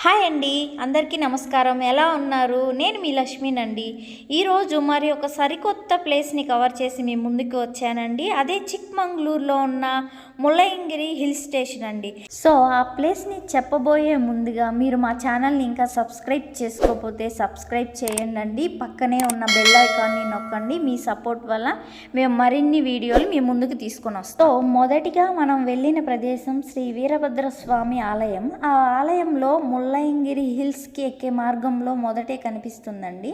Hi అండి, అందరికీ నమస్కారం. ఎలా ఉన్నారు? నేను మీ లక్ష్మీనండి. ఈరోజు మరి ఒక సరికొత్త ప్లేస్ని కవర్ చేసి మీ ముందుకు వచ్చానండి. అదే చిక్మంగళూరులో ఉన్న ముల్లయంగిరి హిల్ స్టేషన్ అండి. సో ఆ ప్లేస్ని చెప్పబోయే ముందుగా మీరు మా ఛానల్ని ఇంకా సబ్స్క్రైబ్ చేసుకోకపోతే సబ్స్క్రైబ్ చేయండి. పక్కనే ఉన్న బెల్ ఐకాన్ని నొక్కండి. మీ సపోర్ట్ వల్ల మేము మరిన్ని వీడియోలు మీ ముందుకు తీసుకొని వస్తాం. సో మొదటిగా మనం వెళ్ళిన ప్రదేశం శ్రీ వీరభద్రస్వామి ఆలయం. ఆ ఆలయంలో ముల్లయంగిరి హిల్స్కి ఎక్కే మార్గంలో మొదటే కనిపిస్తుందండి.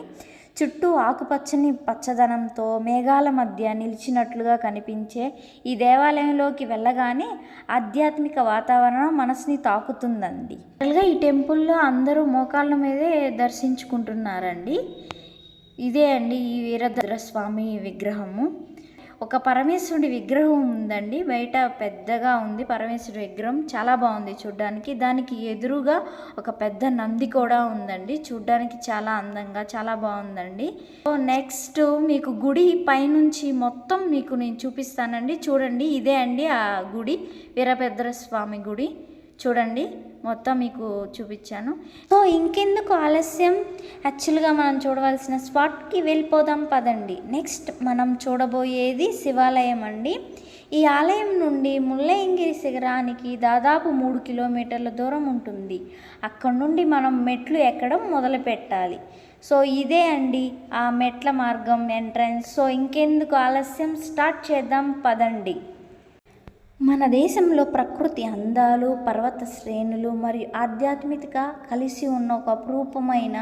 చుట్టూ ఆకుపచ్చని పచ్చదనంతో మేఘాల మధ్య నిలిచినట్లుగా కనిపించే ఈ దేవాలయంలోకి వెళ్ళగానే ఆధ్యాత్మిక వాతావరణం మనసుని తాకుతుందండి. ఈ టెంపుల్లో అందరూ మోకాళ్ళ మీదే దర్శించుకుంటున్నారండి. ఇదే అండి ఈ వీరభద్రస్వామి విగ్రహము. ఒక పరమేశ్వరుడి విగ్రహం ఉందండి, బయట పెద్దగా ఉంది. పరమేశ్వరుడి విగ్రహం చాలా బాగుంది చూడ్డానికి. దానికి ఎదురుగా ఒక పెద్ద నంది కూడా ఉందండి, చూడ్డానికి చాలా అందంగా చాలా బాగుందండి. సో నెక్స్ట్ మీకు గుడి పైనుంచి మొత్తం మీకు నేను చూపిస్తానండి. చూడండి, ఇదే అండి ఆ గుడి, వీరభద్రస్వామి గుడి. చూడండి, మొత్తం మీకు చూపించాను. సో ఇంకెందుకు ఆలస్యం, యాక్చువల్గా మనం చూడవలసిన స్పాట్కి వెళ్ళిపోదాం పదండి. నెక్స్ట్ మనం చూడబోయేది శివాలయం అండి. ఈ ఆలయం నుండి ముల్లయంగిరి శిఖరానికి దాదాపు 3 కిలోమీటర్ల దూరం ఉంటుంది. అక్కడ నుండి మనం మెట్లు ఎక్కడం మొదలు పెట్టాలి. సో ఇదే అండి ఆ మెట్ల మార్గం, ఎంట్రన్స్. సో ఇంకెందుకు ఆలస్యం, స్టార్ట్ చేద్దాం పదండి. మన దేశంలో ప్రకృతి అందాలు, పర్వత శ్రేణులు మరియు ఆధ్యాత్మికత కలిసి ఉన్న ఒక అపురూపమైన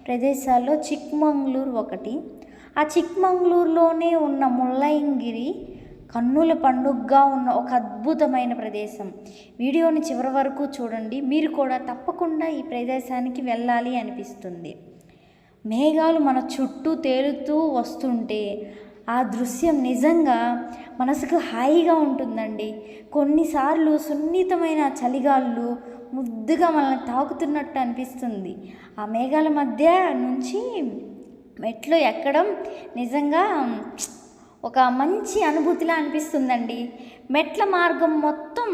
ప్రదేశాల్లో చిక్మంగళూరు ఒకటి. ఆ చిక్మంగళూరులోనే ఉన్న ముల్లయంగిరి కన్నుల పండుగగా ఉన్న ఒక అద్భుతమైన ప్రదేశం. వీడియోని చివరి వరకు చూడండి, మీరు కూడా తప్పకుండా ఈ ప్రదేశానికి వెళ్ళాలి అనిపిస్తుంది. మేఘాలు మన చుట్టూ తేలుతూ వస్తుంటే ఆ దృశ్యం నిజంగా మనసుకు హాయిగా ఉంటుందండి. కొన్నిసార్లు సున్నితమైన చలిగాళ్ళు ముద్దుగా మనల్ని తాకుతున్నట్టు అనిపిస్తుంది. ఆ మేఘాల మధ్య నుంచి మెట్లు ఎక్కడం నిజంగా ఒక మంచి అనుభూతిలా అనిపిస్తుందండి. మెట్ల మార్గం మొత్తం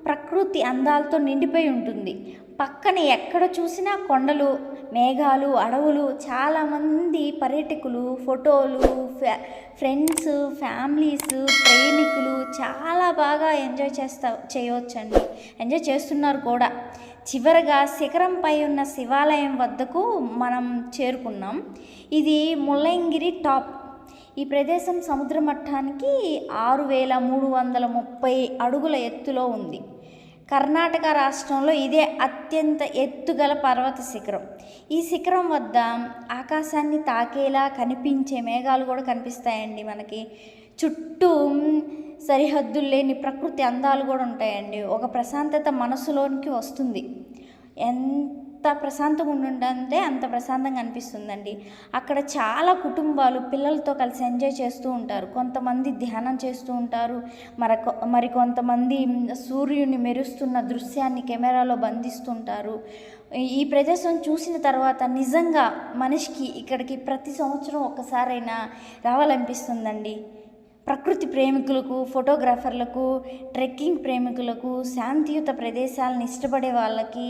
ప్రకృతి అందాలతో నిండిపోయి ఉంటుంది. పక్కన ఎక్కడ చూసినా కొండలు, మేఘాలు, అడవులు. చాలామంది పర్యాటకులు ఫోటోలు, ఫ్రెండ్స్, ఫ్యామిలీస్, ప్రేమికులు చాలా బాగా ఎంజాయ్ చేయవచ్చండి. ఎంజాయ్ చేస్తున్నారు కూడా. చివరగా శిఖరంపై ఉన్న శివాలయం వద్దకు మనం చేరుకున్నాం. ఇది ముల్లయంగిరి టాప్. ఈ ప్రదేశం సముద్ర మట్టానికి 6330 అడుగుల ఎత్తులో ఉంది. కర్ణాటక రాష్ట్రంలో ఇదే అత్యంత ఎత్తుగల పర్వత శిఖరం. ఈ శిఖరం వద్ద ఆకాశాన్ని తాకేలా కనిపించే మేఘాలు కూడా కనిపిస్తాయండి. మనకి చుట్టూ సరిహద్దులు లేని ప్రకృతి అందాలు కూడా ఉంటాయండి. ఒక ప్రశాంతత మనసులోనికి వస్తుంది. ఎంత ప్రశాంతంగా ఉంటుందంటే అంత ప్రశాంతంగా అనిపిస్తుందండి. అక్కడ చాలా కుటుంబాలు పిల్లలతో కలిసి ఎంజాయ్ చేస్తూ ఉంటారు. కొంతమంది ధ్యానం చేస్తూ ఉంటారు. మరి కొంతమంది సూర్యుని మెరుస్తున్న దృశ్యాన్ని కెమెరాలో బంధిస్తుంటారు. ఈ ప్రదేశం చూసిన తర్వాత నిజంగా మనిషికి ఇక్కడికి ప్రతి సంవత్సరం ఒక్కసారైనా రావాలనిపిస్తుందండి. ప్రకృతి ప్రేమికులకు, ఫోటోగ్రాఫర్లకు, ట్రెక్కింగ్ ప్రేమికులకు, శాంతియుత ప్రదేశాలను ఇష్టపడే వాళ్ళకి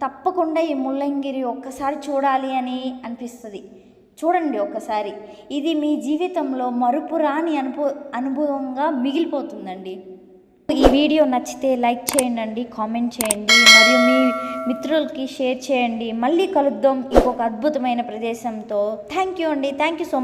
తప్పకుండా ఈ ముల్లయంగిరి ఒక్కసారి చూడాలి అని అనిపిస్తుంది. చూడండి ఒక్కసారి, ఇది మీ జీవితంలో మరుపురాని అనుభవంగా మిగిలిపోతుందండి. ఈ వీడియో నచ్చితే లైక్ చేయండి, కామెంట్ చేయండి, మరియు మీ మిత్రులకి షేర్ చేయండి. మళ్ళీ కలుద్దాం ఇంకొక అద్భుతమైన ప్రదేశంతో. థ్యాంక్ యూ అండి. Thank you so much.